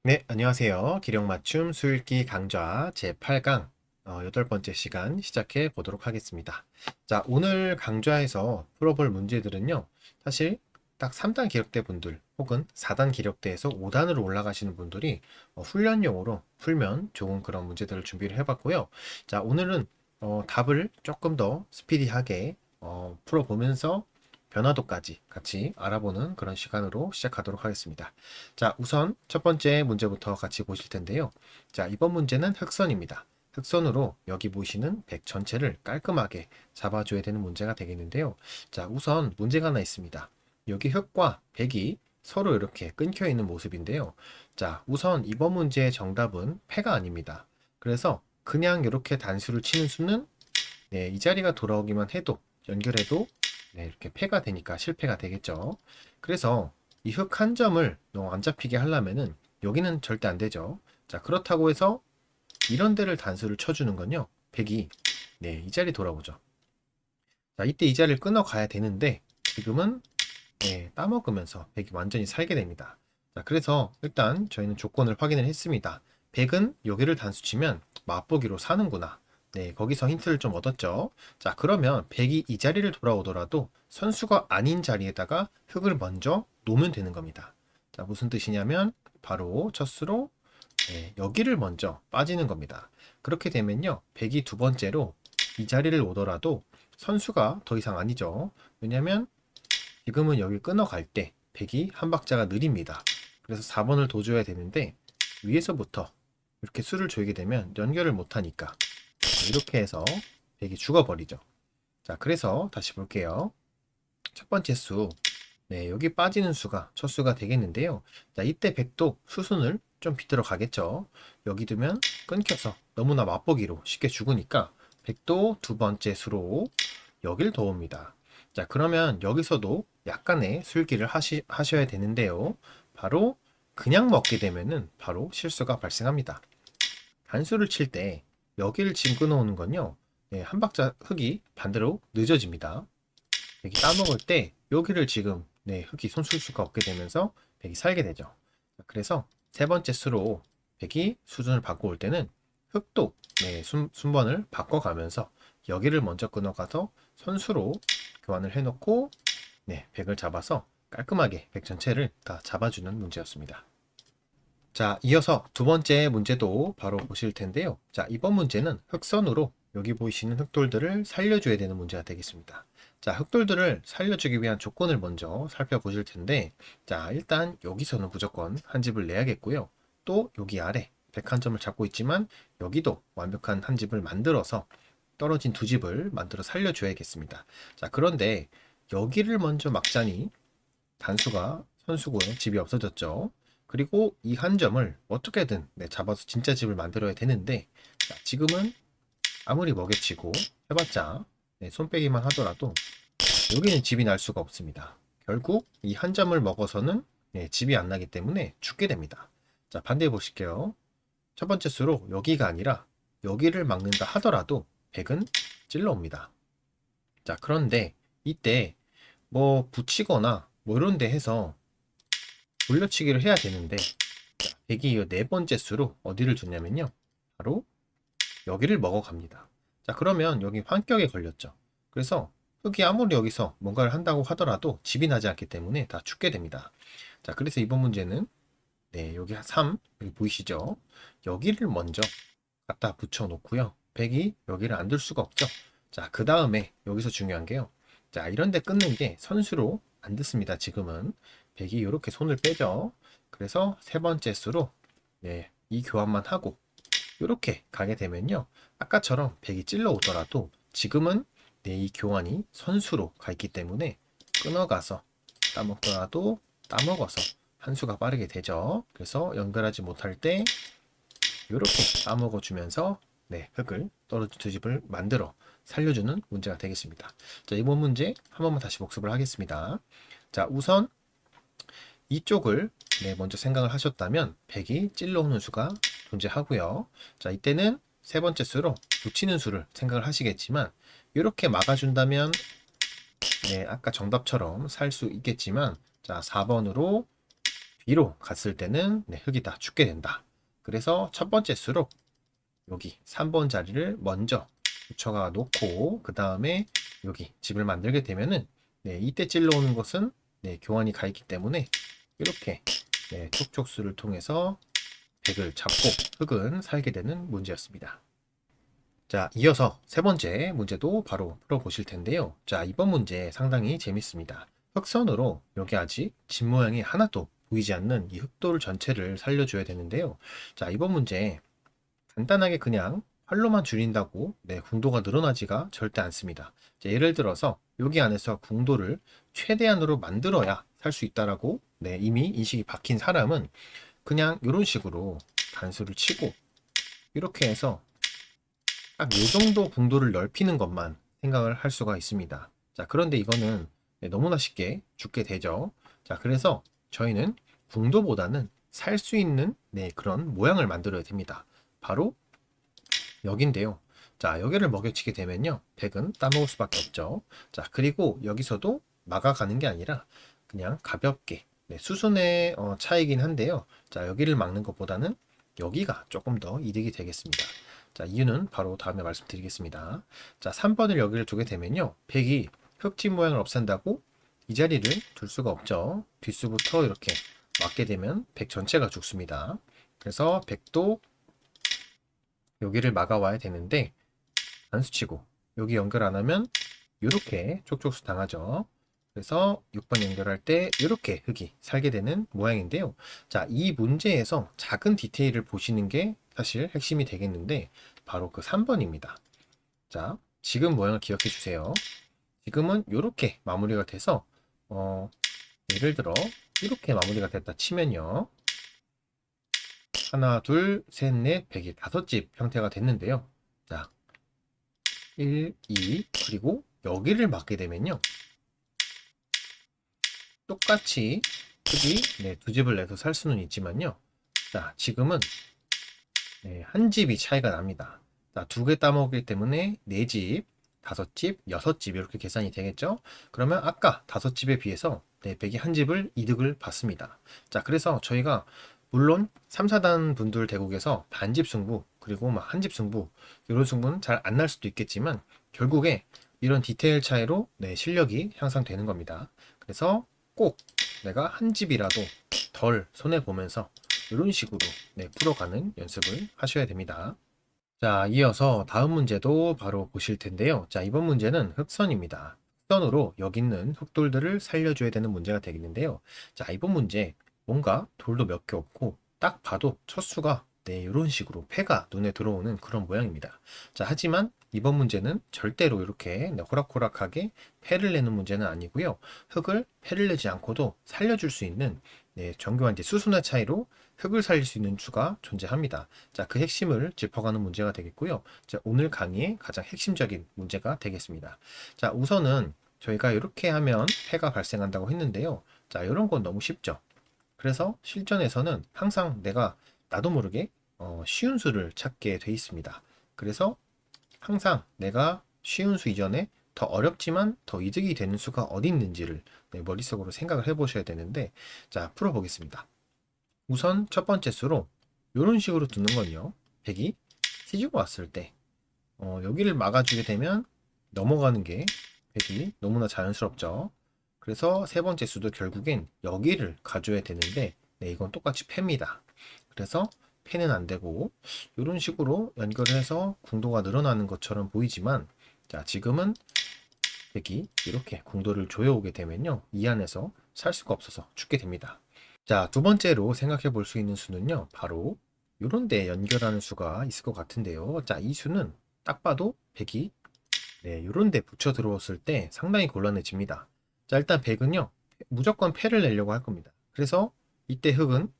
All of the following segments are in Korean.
네, 안녕하세요. 기령맞춤 수읽기 강좌 제8강 8번째 시간 시작해 보도록 하겠습니다. 자, 오늘 강좌에서 풀어볼 문제들은요. 사실 딱 3단 기력대 분들 혹은 4단 기력대에서 5단으로 올라가시는 분들이 훈련용으로 풀면 좋은 그런 문제들을 준비를 해봤고요. 자, 오늘은 답을 조금 더 스피디하게 풀어보면서 변화도까지 같이 알아보는 그런 시간으로 시작하도록 하겠습니다. 자, 우선 첫 번째 문제부터 같이 보실 텐데요. 자, 이번 문제는 흑선입니다. 흑선으로 여기 보이시는 백 전체를 깔끔하게 잡아줘야 되는 문제가 되겠는데요. 자, 우선 문제가 하나 있습니다. 여기 흑과 백이 서로 이렇게 끊겨 있는 모습인데요. 자, 우선 이번 문제의 정답은 패가 아닙니다. 그래서 그냥 이렇게 단수를 치는 수는 이 자리가 돌아오기만 해도 연결해도 이렇게 패가 되니까 실패가 되겠죠. 그래서 이 흑 한 점을 너무 안 잡히게 하려면은 여기는 절대 안 되죠. 자, 그렇다고 해서 이런 데를 단수를 쳐주는 건요. 백이 이 자리 돌아오죠. 자, 이때 이 자리를 끊어 가야 되는데 지금은 따먹으면서 백이 완전히 살게 됩니다. 자, 그래서 일단 저희는 조건을 확인을 했습니다. 백은 여기를 단수치면 맛보기로 사는구나. 네, 거기서 힌트를 좀 얻었죠. 자, 그러면 백이 이 자리를 돌아오더라도 선수가 아닌 자리에다가 흑을 먼저 놓으면 되는 겁니다. 자, 무슨 뜻이냐면 바로 첫 수로 여기를 먼저 빠지는 겁니다. 그렇게 되면요, 백이 두 번째로 이 자리를 오더라도 선수가 더 이상 아니죠. 왜냐면 지금은 여기 끊어갈 때 백이 한 박자가 느립니다. 그래서 4번을 둬줘야 되는데 위에서부터 이렇게 수를 조이게 되면 연결을 못하니까 이렇게 해서 백이 죽어버리죠. 자, 그래서 다시 볼게요. 첫 번째 수, 여기 빠지는 수가 첫 수가 되겠는데요. 자, 이때 백도 수순을 좀 비틀어 가겠죠. 여기 두면 끊겨서 너무나 맛보기로 쉽게 죽으니까 백도 두 번째 수로 여길 도웁니다. 자, 그러면 여기서도 약간의 술기를 하셔야 되는데요. 바로 그냥 먹게 되면은 바로 실수가 발생합니다. 단수를 칠 때 여기를 지금 끊어오는 건요. 한 박자 흙이 반대로 늦어집니다. 백이 따먹을 때 여기를 지금 흙이 손쓸 수가 없게 되면서 백이 살게 되죠. 그래서 세 번째 수로 백이 수준을 바꿔올 때는 흙도 순번을 바꿔가면서 여기를 먼저 끊어가서 선수로 교환을 해놓고 백을 잡아서 깔끔하게 백 전체를 다 잡아주는 문제였습니다. 자, 이어서 두 번째 문제도 바로 보실 텐데요. 자, 이번 문제는 흑선으로 여기 보이시는 흑돌들을 살려줘야 되는 문제가 되겠습니다. 자, 흑돌들을 살려주기 위한 조건을 먼저 살펴보실 텐데, 자, 일단 여기서는 무조건 한 집을 내야겠고요. 또 여기 아래 101점을 잡고 있지만 여기도 완벽한 한 집을 만들어서 떨어진 두 집을 만들어 살려줘야겠습니다. 자, 그런데 여기를 먼저 막자니 단수가 선수고요. 집이 없어졌죠. 그리고 이 한 점을 어떻게든 잡아서 진짜 집을 만들어야 되는데 자, 지금은 아무리 먹여치고 해봤자 손 빼기만 하더라도 여기는 집이 날 수가 없습니다. 결국 이 한 점을 먹어서는 집이 안 나기 때문에 죽게 됩니다. 자, 반대해 보실게요. 첫 번째 수로 여기가 아니라 여기를 막는다 하더라도 백은 찔러옵니다. 자, 그런데 이때 뭐 붙이거나 뭐 이런 데 해서 돌려치기를 해야 되는데 자, 백이 네 번째 수로 어디를 두냐면요. 바로 여기를 먹어갑니다. 자, 그러면 여기 환격에 걸렸죠. 그래서 흑이 아무리 여기서 뭔가를 한다고 하더라도 집이 나지 않기 때문에 다 죽게 됩니다. 자, 그래서 이번 문제는 여기 3 여기 보이시죠? 여기를 먼저 갖다 붙여 놓고요. 백이 여기를 안 둘 수가 없죠. 자, 그 다음에 여기서 중요한 게요. 자, 이런 데 끊는 게 선수로 안 듣습니다. 지금은 백이 이렇게 손을 빼죠. 그래서 세 번째 수로 이 교환만 하고 이렇게 가게 되면요. 아까처럼 백이 찔러 오더라도 지금은 이 교환이 선수로 가 있기 때문에 끊어가서 따먹더라도 따먹어서 한 수가 빠르게 되죠. 그래서 연결하지 못할 때 이렇게 따먹어 주면서 흙을 떨어진 두 집을 만들어 살려주는 문제가 되겠습니다. 자, 이번 문제 한 번만 다시 복습을 하겠습니다. 자, 우선 이쪽을 먼저 생각을 하셨다면 백이 찔러오는 수가 존재하고요. 자, 이때는 세 번째 수로 붙이는 수를 생각을 하시겠지만 이렇게 막아준다면 아까 정답처럼 살 수 있겠지만 자, 4번으로 뒤로 갔을 때는 네, 흙이 다 죽게 된다. 그래서 첫 번째 수로 여기 3번 자리를 먼저 붙여가 놓고 그 다음에 여기 집을 만들게 되면은 네, 이때 찔러오는 것은 네, 교환이 가 있기 때문에 이렇게 네, 촉촉수를 통해서 백을 잡고 흙은 살게 되는 문제였습니다. 자, 이어서 세 번째 문제도 바로 풀어보실 텐데요. 자, 이번 문제 상당히 재밌습니다. 흑선으로 여기 아직 집 모양이 하나도 보이지 않는 이 흑돌 전체를 살려줘야 되는데요. 자, 이번 문제 간단하게 그냥 활로만 줄인다고 네, 궁도가 늘어나지가 절대 않습니다. 자, 예를 들어서 여기 안에서 궁도를 최대한으로 만들어야 살 수 있다라고 네, 이미 인식이 박힌 사람은 그냥 이런 식으로 단수를 치고 이렇게 해서 딱 요 정도 궁도를 넓히는 것만 생각을 할 수가 있습니다. 자, 그런데 이거는 네, 너무나 쉽게 죽게 되죠. 자, 그래서 저희는 궁도보다는 살 수 있는 네, 그런 모양을 만들어야 됩니다. 바로 여기인데요. 자, 여기를 먹여치게 되면요. 백은 따먹을 수밖에 없죠. 자, 그리고 여기서도 막아가는 게 아니라 그냥 가볍게 네, 수순의 차이긴 한데요. 자, 여기를 막는 것보다는 여기가 조금 더 이득이 되겠습니다. 자, 이유는 바로 다음에 말씀드리겠습니다. 자, 3번을 여기를 두게 되면요. 백이 흙집 모양을 없앤다고 이 자리를 둘 수가 없죠. 뒷수부터 이렇게 막게 되면 백 전체가 죽습니다. 그래서 백도 여기를 막아와야 되는데 단수치고 여기 연결 안 하면 이렇게 촉촉수 당하죠. 그래서 6번 연결할 때 이렇게 흙이 살게 되는 모양인데요. 자, 이 문제에서 작은 디테일을 보시는 게 사실 핵심이 되겠는데 바로 그 3번입니다. 자, 지금 모양을 기억해 주세요. 지금은 이렇게 마무리가 돼서 예를 들어 이렇게 마무리가 됐다 치면요. 하나, 둘, 셋, 넷, 백이 다섯 집 형태가 됐는데요. 자, 1, 2, 그리고 여기를 맞게 되면요. 똑같이 크기 네, 두 집을 내서 살 수는 있지만요. 자, 지금은 네, 한 집이 차이가 납니다. 자, 두 개 따먹기 때문에 네 집, 다섯 집, 여섯 집 이렇게 계산이 되겠죠? 그러면 아까 다섯 집에 비해서 네, 백이 한 집을 이득을 받습니다. 자, 그래서 저희가 물론 3, 4단 분들 대국에서 반집 승부 그리고 막 한 집 승부 이런 승부는 잘 안 날 수도 있겠지만 결국에 이런 디테일 차이로 네, 실력이 향상되는 겁니다. 그래서 꼭 내가 한 집이라도 덜 손해보면서 이런 식으로 네, 풀어가는 연습을 하셔야 됩니다. 자, 이어서 다음 문제도 바로 보실 텐데요. 자, 이번 문제는 흑선입니다. 흑선으로 여기 있는 흑돌들을 살려줘야 되는 문제가 되겠는데요. 자, 이번 문제 뭔가 돌도 몇 개 없고 딱 봐도 첫 수가 네, 이런 식으로 패가 눈에 들어오는 그런 모양입니다. 자, 하지만 이번 문제는 절대로 이렇게 네, 호락호락하게 패를 내는 문제는 아니고요. 흙을 패를 내지 않고도 살려줄 수 있는 네, 정교한 이제 수순의 차이로 흙을 살릴 수 있는 수가 존재합니다. 자, 그 핵심을 짚어가는 문제가 되겠고요. 자, 오늘 강의의 가장 핵심적인 문제가 되겠습니다. 자, 우선은 저희가 이렇게 하면 패가 발생한다고 했는데요. 자, 이런 건 너무 쉽죠. 그래서 실전에서는 항상 내가 나도 모르게 쉬운 수를 찾게 돼 있습니다. 그래서 항상 내가 쉬운 수 이전에 더 어렵지만 더 이득이 되는 수가 어디 있는지를 네, 머릿속으로 생각을 해 보셔야 되는데, 자, 풀어보겠습니다. 우선 첫 번째 수로 이런 식으로 두는 건요. 백이 치지고 왔을 때 여기를 막아주게 되면 넘어가는 게 백이 너무나 자연스럽죠. 그래서 세 번째 수도 결국엔 여기를 가져야 되는데 네, 이건 똑같이 패입니다. 그래서 패는 안 되고 이런 식으로 연결을 해서 궁도가 늘어나는 것처럼 보이지만 자, 지금은 백이 이렇게 궁도를 조여오게 되면요. 이 안에서 살 수가 없어서 죽게 됩니다. 자, 두 번째로 생각해 볼 수 있는 수는요, 바로 요런 데 연결하는 수가 있을 것 같은데요. 자, 이 수는 딱 봐도 백이 네, 요런 데 붙여 들어왔을 때 상당히 곤란해집니다. 자, 일단 백은요, 무조건 패를 내려고 할 겁니다. 그래서 이때 흙은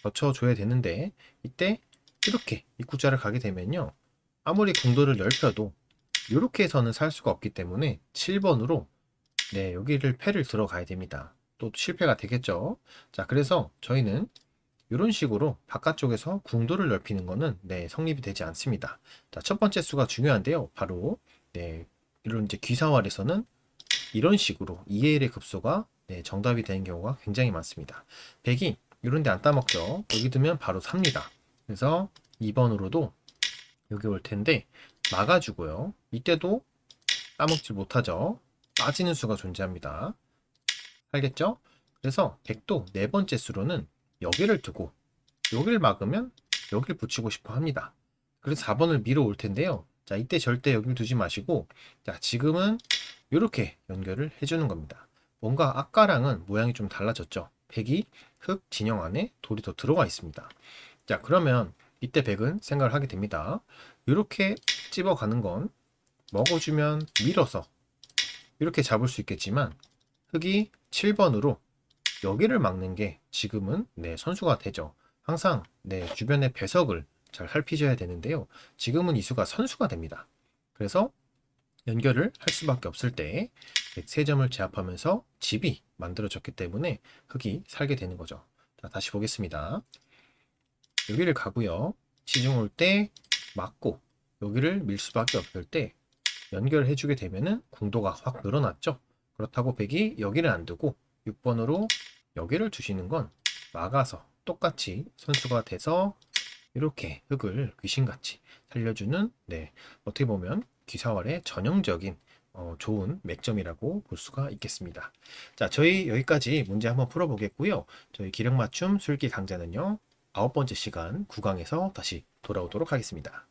젖혀줘야 되는데, 이때 이렇게 입구자를 가게 되면요, 아무리 궁도를 넓혀도 이렇게 해서는 살 수가 없기 때문에 7번으로 네, 여기를 패를 들어가야 됩니다. 또 실패가 되겠죠. 자, 그래서 저희는 이런 식으로 바깥쪽에서 궁도를 넓히는 것은 네, 성립이 되지 않습니다. 자, 첫 번째 수가 중요한데요. 바로 네, 이런 이제 귀사활에서는 이런 식으로 2의 1의 급소가 네, 정답이 되는 경우가 굉장히 많습니다. 백이 이런 데 안 따먹죠. 여기 두면 바로 삽니다. 그래서 2번으로도 여기 올 텐데 막아주고요. 이때도 따먹지 못하죠. 빠지는 수가 존재합니다. 알겠죠? 그래서 100도 네 번째 수로는 여기를 두고 여기를 막으면 여기를 붙이고 싶어 합니다. 그래서 4번을 밀어 올 텐데요. 자, 이때 절대 여기를 두지 마시고, 자, 지금은 이렇게 연결을 해주는 겁니다. 뭔가 아까랑은 모양이 좀 달라졌죠. 100이 흙 진영 안에 돌이 더 들어가 있습니다. 자, 그러면 이때 100은 생각을 하게 됩니다. 이렇게 찝어가는 건 먹어주면 밀어서 이렇게 잡을 수 있겠지만 흙이 7번으로 여기를 막는 게 지금은 선수가 되죠. 항상 주변의 배석을 잘 살피셔야 되는데요. 지금은 이 수가 선수가 됩니다. 그래서 연결을 할 수밖에 없을 때 103점을 제압하면서 집이 만들어졌기 때문에 흙이 살게 되는 거죠. 자, 다시 보겠습니다. 여기를 가고요. 지중 올 때 막고 여기를 밀 수밖에 없을 때 연결해 주게 되면은 궁도가 확 늘어났죠. 그렇다고 100이 여기를 안 두고 6번으로 여기를 주시는 건 막아서 똑같이 선수가 돼서 이렇게 흙을 귀신같이 살려주는 어떻게 보면 귀사활의 전형적인 좋은 맥점이라고 볼 수가 있겠습니다. 자, 저희 여기까지 문제 한번 풀어보겠고요. 저희 기력 맞춤 수읽기 강좌는요. 9번째 시간 9강에서 다시 돌아오도록 하겠습니다.